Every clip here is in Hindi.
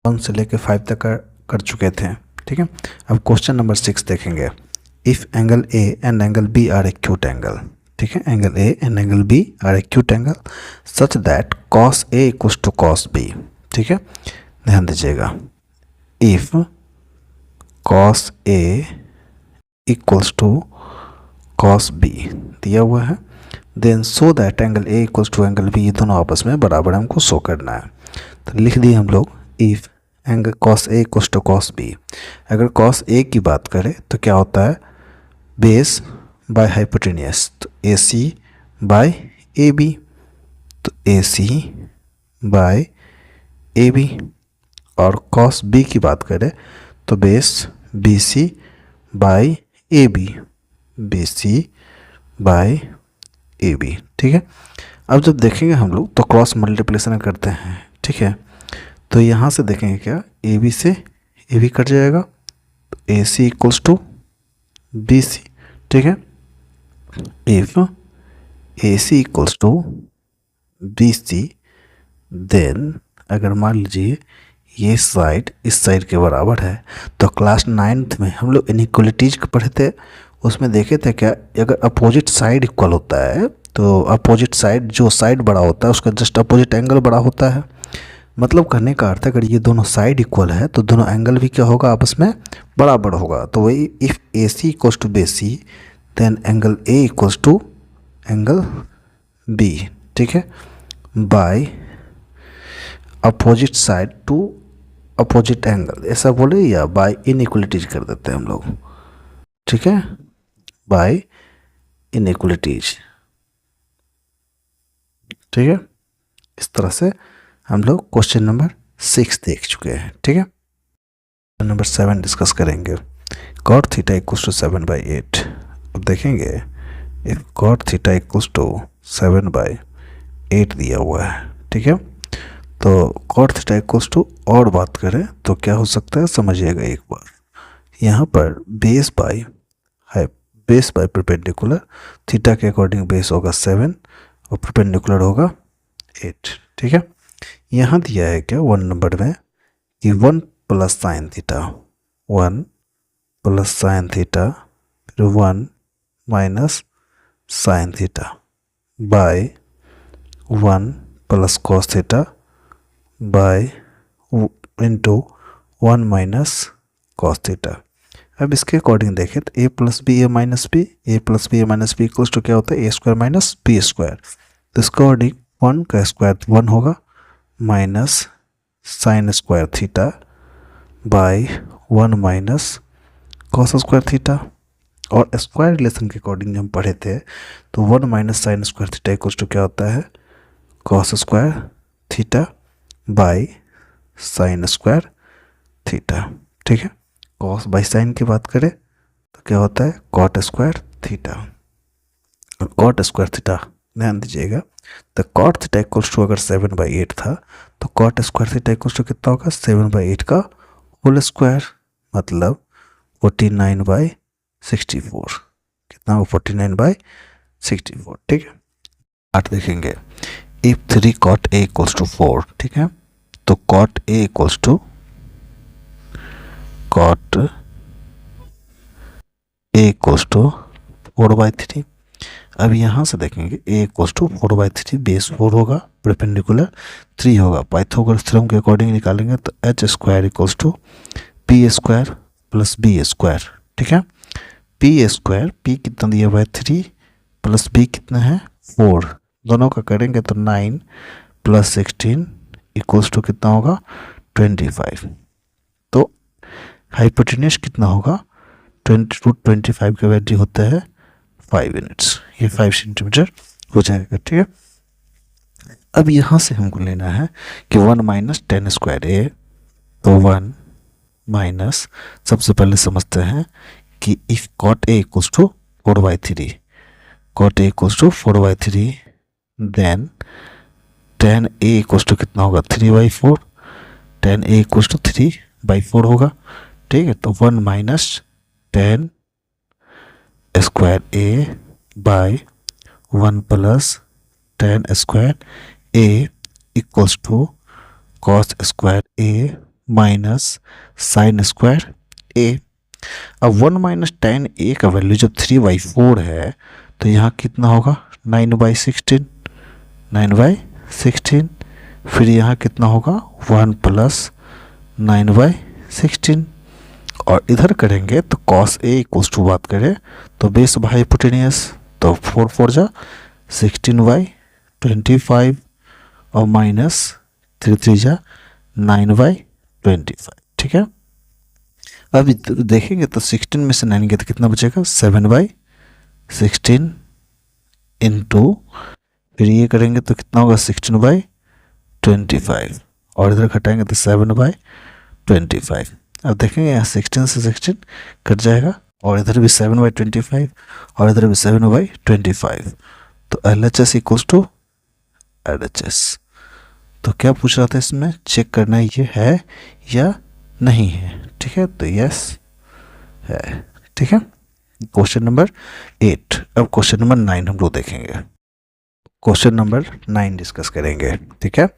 1 से लेके 5 तक कर चुके थे, ठीक है। अब क्वेश्चन नंबर 6 देखेंगे। If angle A and angle B are acute angle, ठीक है, angle A and angle B are acute angle such that cos A equals to cos B, ठीक है, ध्यान दीजिएगा। If cos A equals to cos B दिया हुआ है, then so that angle A equals to angle B, ये दोनों आपस में बराबर हमको शो करना है। तो लिख दिए हम लोग if angle cos A equals to cos B. अगर कॉस ए की बात करें तो क्या होता है, बेस बाय हाइपोटेनियस, तो A C by A B, तो A C by A B. और कॉस बी की बात करें तो base B C by A B, B C by A B, ठीक है। अब जब देखेंगे हम लोग तो क्रॉस मल्टीप्लिकेशन करते हैं, ठीक है। तो यहाँ से देखेंगे क्या, ए बी से ए बी कट जाएगा, तो A C equals to B C, ठीक है। If A C equals to B C, then अगर मान लीजिए ये साइड इस साइड के बराबर है, तो क्लास 9th में हम लोग इनइक्वलिटीज को पढ़े थे, उसमें देखे थे क्या, अगर अपोजिट साइड इक्वल होता है तो अपोजिट साइड, जो साइड बड़ा होता है उसका जस्ट अपोजिट एंगल बड़ा होता है। मतलब कहने का अर्थ है अगर ये दोनों साइड इक्वल है तो दोनों एंगल भी क्या होगा, आपस में बराबर होगा। तो वही if A C equals to B C, then angle A equals to angle B, ठीक है, by opposite side to opposite angle, ऐसा बोले, या बाय इनइक्वलिटीज कर देते हैं हम लोग, ठीक है, बाय इनइक्वलिटीज, ठीक है। इस तरह से हम लोग क्वेश्चन नंबर 6 देख चुके हैं, ठीक है। क्वेश्चन नंबर 7 डिस्कस करेंगे। Cot theta equals to 7/8। अब देखेंगे if cot theta equals to 7/8 दिया हुआ है, ठीक है। तो कॉट थीटा इक्वल्स टू, और बात करें तो क्या हो सकता है, समझिएगा एक बार। यहाँ पर बेस बाय परपेंडिकुलर, थीटा के अकॉर्डिंग बेस होगा 7 और परपेंडिकुलर होगा 8, ठीक है। यहाँ दिया है क्या 1 नंबर में कि 1 plus sine theta, 1 plus sine theta, फिर 1 minus sine theta by 1 plus cos theta by into 1 minus cos theta. अब इसके अकॉर्डिंग देखें तो A plus B A minus B, A plus B A minus B equals to क्या होता है, A square minus B square. तो इसके अकॉर्डिंग 1 का स्क्वायर 1 होगा, minus sine square theta by 1 minus cos square theta. और स्क्वायर रिलेशन के अकॉर्डिंग हम पढ़े थे तो 1 minus sine square theta equals to क्या होता है, cos square theta by sine square theta, ठीक है। कॉस बाई साइन की बात करें तो क्या होता है, कॉट स्क्वायर थीटा। और कॉट स्क्वायर थीटा ध्यान दीजिएगा, तो कॉट थीटा इक्वल्स टू अगर 7/8 था तो cot square theta equals to कितना होगा, 7/8 का होल स्क्वायर, मतलब 49/64। कितना हो, 49/64, ठीक है। 8 देखेंगे। If 3 cot A equals to 4, ठीक है, तो cot A equals to cot A equals to 4/3। अब यहाँ से देखेंगे ए इक्वल्स टू 4/3, बेस 4 होगा, परपेंडिकुलर 3 होगा। पाइथागोरस थ्योरम के अकॉर्डिंग निकालेंगे तो H square equals to P square plus B square, ठीक है। पी स्क्वायर, पी कितना दिया हुआ है 3 प्लस बी कितना है 4, दोनों का करेंगे तो 9 प्लस 16 इक्वल्स टू कितना होगा 25। तो हाइपोटेन्यूस कितना होगा 20/25 का वैल्यू होता है 5 यूनिट्स, ये 5 सेंटीमीटर हो जाएगा, ठीक है। अब यहाँ से हमको लेना है कि 1 माइनस 10 स्क्वायर ए, तो 1 माइनस, सबसे पहले समझते हैं कि if cot A equals to 4/3, cot A equals to 4/3, then tan A equals to कितना होगा 3/4, tan ए इक्वल्स टू 3/4 होगा, ठीक है। तो 1 minus tan square A by 1 plus tan square A equals to cos square A minus sine square A. अब 1 माइनस टेन ए का वैल्यू जब 3/4 है तो यहाँ कितना होगा 9/16, 9/16। फिर यहाँ कितना होगा 1 प्लस 9/16। और इधर करेंगे तो कॉस ए इक्वल्स टू बात करें तो बेस बाई हाइपोटेनियस, तो 4 4 जा 16/25 और माइनस 3 3 जा 9/25। ठीक है, अब देखेंगे तो 16 में से 9 गया तो कितना बचेगा 7/16 इंटू, फिर ये करेंगे तो कितना होगा 16/25 और इधर घटाएंगे तो 7/25। अब देखेंगे यहाँ 16 से 16 कट जाएगा और इधर भी 7/25 और इधर भी 7/25। तो LHS इक्वल्स टू LHS। तो क्या पूछ रहा था इसमें, चेक करना ये है या नहीं है। ठीक है, तो यस है। ठीक है, क्वेश्चन नंबर 8। अब क्वेश्चन नंबर 9 हम लोग देखेंगे। क्वेश्चन नंबर 9 डिस्कस करेंगे। ठीक है,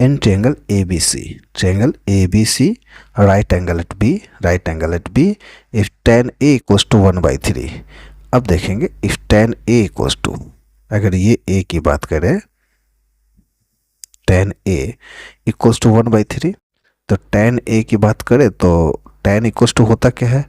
in triangle ABC, triangle ABC right angle at B, right angle at B, if tan A equals to 1/3। अब देखेंगे if tan A equals to, अगर ये A की बात करें tan A इक्वल्स टू 1/3, तो tan A की बात करें तो tan इक्वल्स टू होता क्या है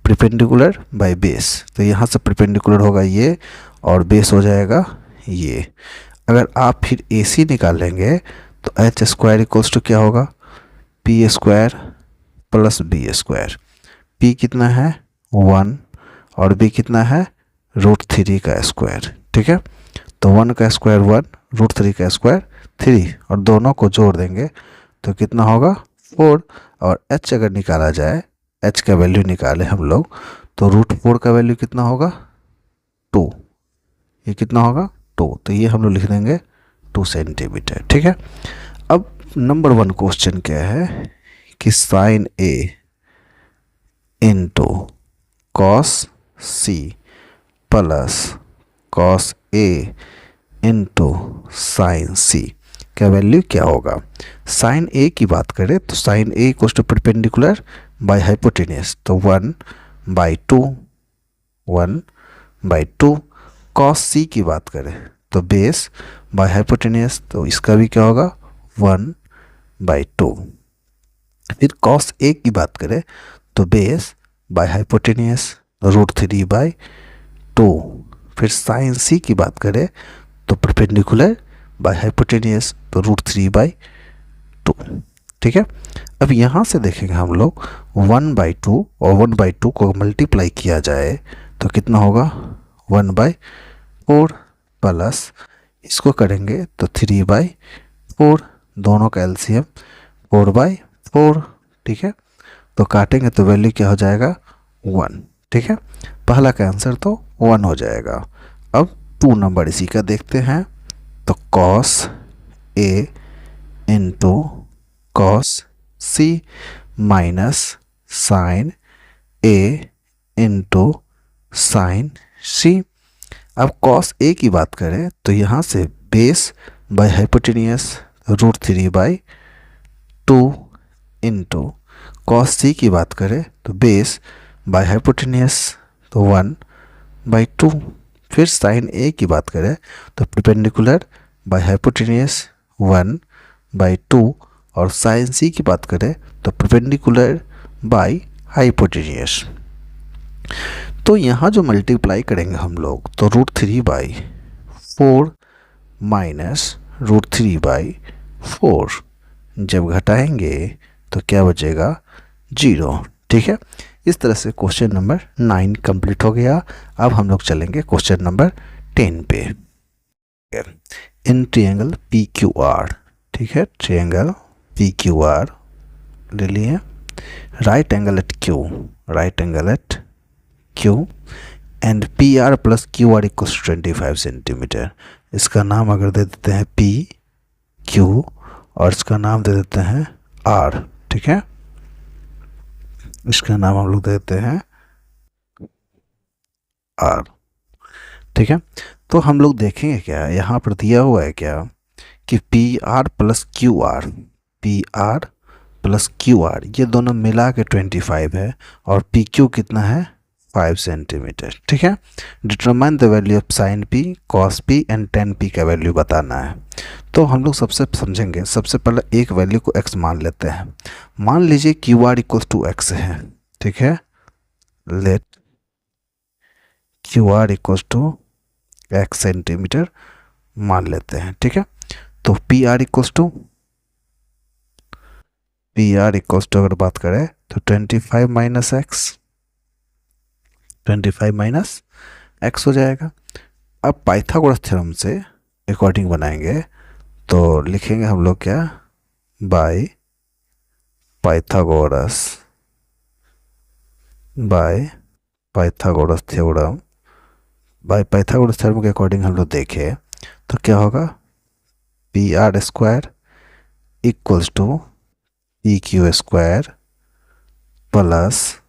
परपेंडिकुलर बाय बेस। तो यहाँ से परपेंडिकुलर होगा ये और बेस हो जाएगा ये। अगर आप फिर AC निकाल लेंगे तो h स्क्वायर इक्वल्स टू क्या होगा p square plus b square. p कितना है 1 और b कितना है √3 का स्क्वायर। ठीक है, तो 1 का स्क्वायर 1, √3 का स्क्वायर 3 और दोनों को जोड़ देंगे तो कितना होगा 4। और h अगर निकाला जाए, h का वैल्यू निकाले हम लोग तो √4 का वैल्यू कितना होगा 2, ये कितना होगा 2, तो ये हम लोग लिख देंगे 2 सेंटीमीटर। ठीक है, अब नंबर 1 क्वेश्चन क्या है कि sine A into cos C plus cos A into sine C का वैल्यू क्या होगा। साइन A की बात करें तो sine A equals to perpendicular by hypotenuse, तो 1/2 कॉस C की बात करें तो बेस बाय हाइपोटेनियस, तो इसका भी क्या होगा 1/2। फिर कॉस A की बात करें तो बेस बाय हाइपोटेनियस √3/2। फिर साइन C की बात करें तो परपेंडिकुलर बाय हाइपोटेनियस तो √3/2। ठीक है, अब यहाँ से देखेंगे हम लोग 1/2 और 1/2 को मल्टीप्लाई किया जाए तो कितना होगा 1/4 प्लस इसको करेंगे तो 3/4, दोनों का LCM 4/4। ठीक है, तो काटेंगे तो वैल्यू क्या हो जाएगा 1। ठीक है, पहला का आंसर तो 1 हो जाएगा। अब 2 नंबर इसी का देखते हैं, तो cos A into cos C minus sine A into sine C। अब कॉस A की बात करें तो यहाँ से base by hypotenuse √3/2 into cos C की बात करें तो बेस बाय हाइपोटेनियस तो 1/2। फिर साइन A की बात करें तो परपेंडिकुलर बाय हाइपोटेनियस 1/2 और साइन C की बात करें तो परपेंडिकुलर बाय हाइपोटेनियस। तो यहाँ जो मल्टीप्लाई करेंगे हम लोग तो √3/4 माइनस √3/4, जब घटाएंगे तो क्या बचेगा 0। ठीक है, इस तरह से क्वेश्चन नंबर 9 कंप्लीट हो गया। अब हम लोग चलेंगे क्वेश्चन नंबर 10 पे। इन ट्रायंगल PQR, ठीक है, ट्रायंगल PQR ले लिए, right angle at Q, right angle at Q and PR plus QR equals 25 centimetre. इसका नाम अगर दे देते हैं PQ और इसका नाम दे देते हैं R। ठीक है, इसका नाम हम लोग देते हैं R। ठीक है, तो हम लोग देखेंगे क्या यहाँ पर दिया हुआ है क्या कि PR plus QR, PR plus Q are, ये दोनों मिला के 25 है, और पी क्यू कितना है 5 सेंटीमीटर। ठीक है, determine the value of sine P, cos P and ten P का वैल्यू बताना है। तो हम लोग सबसे समझेंगे, सबसे पहले एक वैल्यू को x मान लेते हैं। मान लीजिए Q R equals to X है। ठीक है, let Q R equals to X centimetre मान लेते हैं। ठीक है, तो पी आर इक्वल्स टू अगर बात करें तो 25 माइनस एक्स, 25 माइनस एक्स हो जाएगा। अब पाइथागोरस थ्योरम से अकॉर्डिंग बनाएंगे तो लिखेंगे हम लोग क्या, by Pythagoras theorem, by Pythagoras theorem के अकॉर्डिंग हम लोग देखें तो क्या होगा, P R square equals to P Q square plus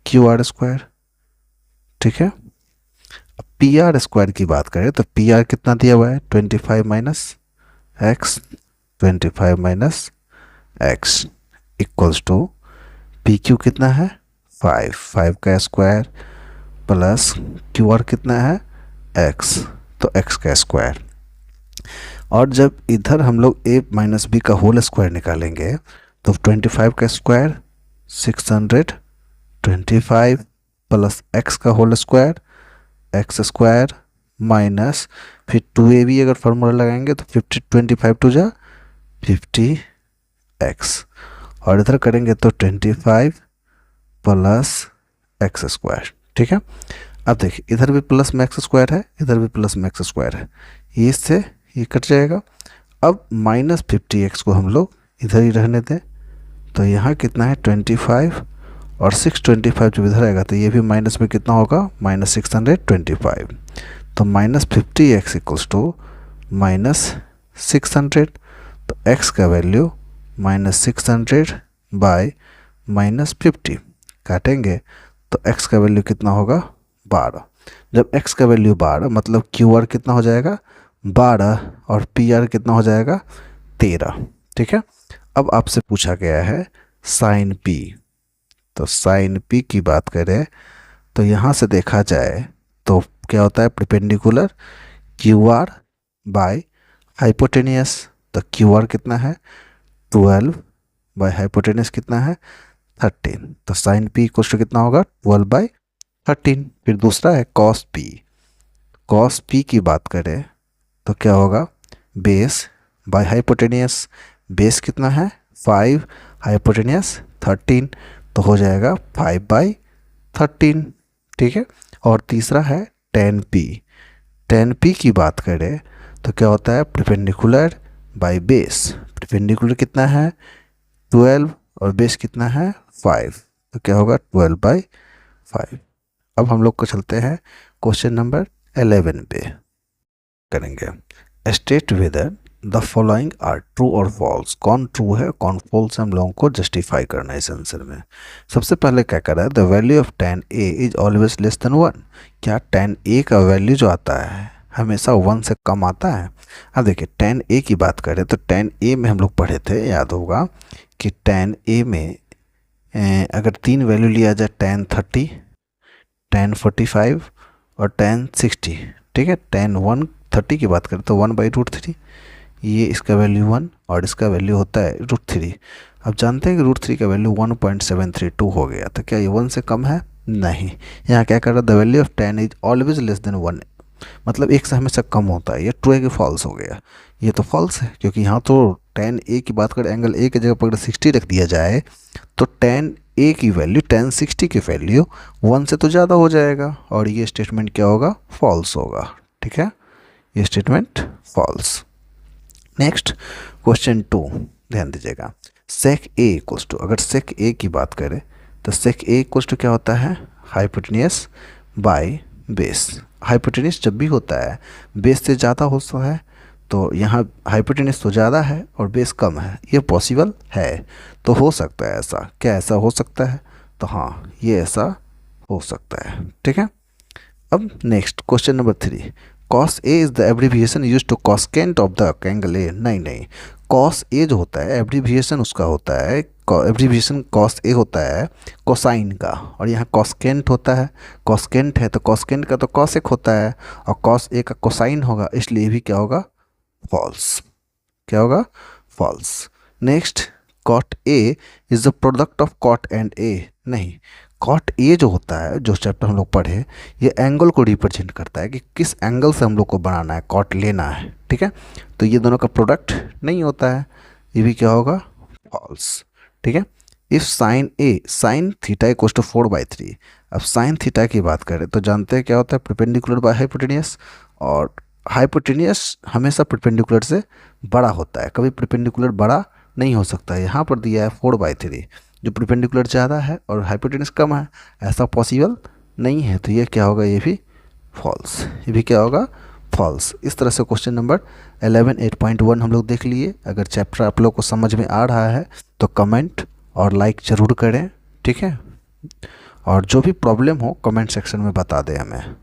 Q R square. ठीक है, अब पी आर स्क्वायर की बात करें तो पी आर कितना दिया हुआ है 25 minus X, 25 minus X equals to P Q कितना है 5 का स्क्वायर प्लस क्यू आर कितना है एक्स, तो एक्स का स्क्वायर। और जब इधर हम लोग ए माइनस बी का होल स्क्वायर निकालेंगे तो 25 का स्क्वायर 625 प्लस एक्स का whole square X square minus फिर 2ab अगर फार्मूला लगाएंगे तो 25 टू जा 50 एक्स, और इधर करेंगे तो 25 प्लस एक्स स्क्वायर। ठीक है, अब देखिए इधर भी प्लस में एक्स स्क्वायर है, इधर भी प्लस में एक्स स्क्वायर है, ये इससे ये कट जाएगा। अब माइनस 50x को हम लोग इधर ही रहने दें, तो यहाँ कितना है 25 और 625 जब इधर आएगा तो ये भी माइनस में कितना होगा माइनस 625, तो minus 50x equals to minus 600, तो x का वैल्यू माइनस 600 बाय माइनस 50 काटेंगे तो x का वैल्यू कितना होगा 12। जब x का वैल्यू 12 मतलब क्यू आर कितना हो जाएगा 12 और पी आर कितना हो जाएगा 13। ठीक है, अब आपसे पूछा गया है साइन पी, तो साइन पी की बात करें तो यहाँ से देखा जाए तो क्या होता है perpendicular Q R bye hypotenuse, तो क्यू आर कितना है 12 बाय हाइपोटेनियस कितना है 13, तो साइन पी इक्वल टू कितना होगा 12 बाय 13। फिर दूसरा है कॉस पी, कॉस पी की बात करें तो क्या होगा बेस बाय हाइपोटेनियस, बेस कितना है 5 हाइपोटेनियस 13, तो हो जाएगा 5 बाई 13। ठीक है, और तीसरा है टेन पी, टेन पी की बात करें तो क्या होता है परपेंडिकुलर बाय बेस, परपेंडिकुलर कितना है 12 और बेस कितना है 5, तो क्या होगा 12 बाई 5। अब हम लोग को चलते हैं क्वेश्चन नंबर 11 पे करेंगे। State whether the following are true और फॉल्स, कौन ट्रू है कौन फॉल्स हम लोगों को जस्टिफाई करना है इस आंसर में। सबसे पहले क्या कर रहा है the value of tan a is always less than 1, क्या tan a का वैल्यू जो आता है हमेशा 1 से कम आता है। अब देखिए tan a की बात करें तो tan a में हम लोग पढ़े थे, याद होगा कि tan a में अगर 3 वैल्यू लिया जाए tan 30, tan 45 और tan 60। ठीक है, tan 130 की बात करें तो 1/√3, ये इसका वैल्यू 1 और इसका वैल्यू होता है √3। अब जानते हैं कि √3 का वैल्यू 1.732 हो गया, तो क्या ये 1 से कम है नहीं। यहाँ क्या कर रहा है the value of tan is always less than 1, मतलब 1 से हमेशा कम होता है, ये ट्रू है कि फॉल्स हो गया, ये तो फॉल्स है क्योंकि यहाँ तो tan a की बात करें एंगल a की जगह पर अगर 60 रख दिया जाए तो tan a की वैल्यू tan 60 की वैल्यू 1 से तो ज़्यादा हो जाएगा, और ये स्टेटमेंट क्या होगा फॉल्स होगा। ठीक है, ये स्टेटमेंट फॉल्स। नेक्स्ट क्वेश्चन 2 ध्यान दीजिएगा, सेक ए इक्वल्स टू, अगर सेक ए की बात करें तो सेक ए इक्वल्स टू क्या होता है हाइपोटेनियस बाय बेस। हाइपोटेनियस जब भी होता है बेस से ज़्यादा होता है, तो यहाँ हाइपोटेनियस तो ज़्यादा है और बेस कम है, ये पॉसिबल है, तो हो सकता है ऐसा। क्या ऐसा हो सकता है, तो हाँ ये ऐसा हो सकता है। ठीक है, अब next question number 3, cos A is the abbreviation use to cosecant of the angle A. नहीं, cos A जो होता है एब्रीविएशन उसका होता है एब्रीविएशन कॉस ए होता है कोसाइन का, और यहाँ कॉस्केंट होता है, कॉस्केंट है तो कॉस्केंट का तो कॉसेक होता है और कॉस ए का कोसाइन होगा, इसलिए भी क्या होगा, फॉल्स। क्या होगा, false. Next, cot A is the product of cot and A, नहीं, कॉट ए जो होता है, जो चैप्टर हम लोग पढ़े, ये एंगल को रिप्रेजेंट करता है कि किस एंगल से हम लोग को बनाना है, कॉट लेना है, ठीक है। तो ये दोनों का प्रोडक्ट नहीं होता है, ये भी क्या होगा, फॉल्स, ठीक है। If sine A sine theta equals to 4/3, अब साइन थीटा की बात करें तो जानते हैं क्या होता है, परपेंडिकुलर बाय हाइपोटेनियस, और हाइपोटेनियस हमेशा परपेंडिकुलर से बड़ा होता है, कभी परपेंडिकुलर बड़ा नहीं हो सकता है। यहाँ पर दिया है 4/3, जो परपेंडिकुलर ज़्यादा है और हाइपोटेनियस कम है, ऐसा पॉसिबल नहीं है, तो ये क्या होगा, ये भी फॉल्स, ये भी क्या होगा, फॉल्स। इस तरह से क्वेश्चन नंबर 11 8.1 हम लोग देख लिए। अगर चैप्टर आप लोग को समझ में आ रहा है तो कमेंट और लाइक ज़रूर करें, ठीक है, और जो भी प्रॉब्लम हो कमेंट सेक्शन में बता दें हमें।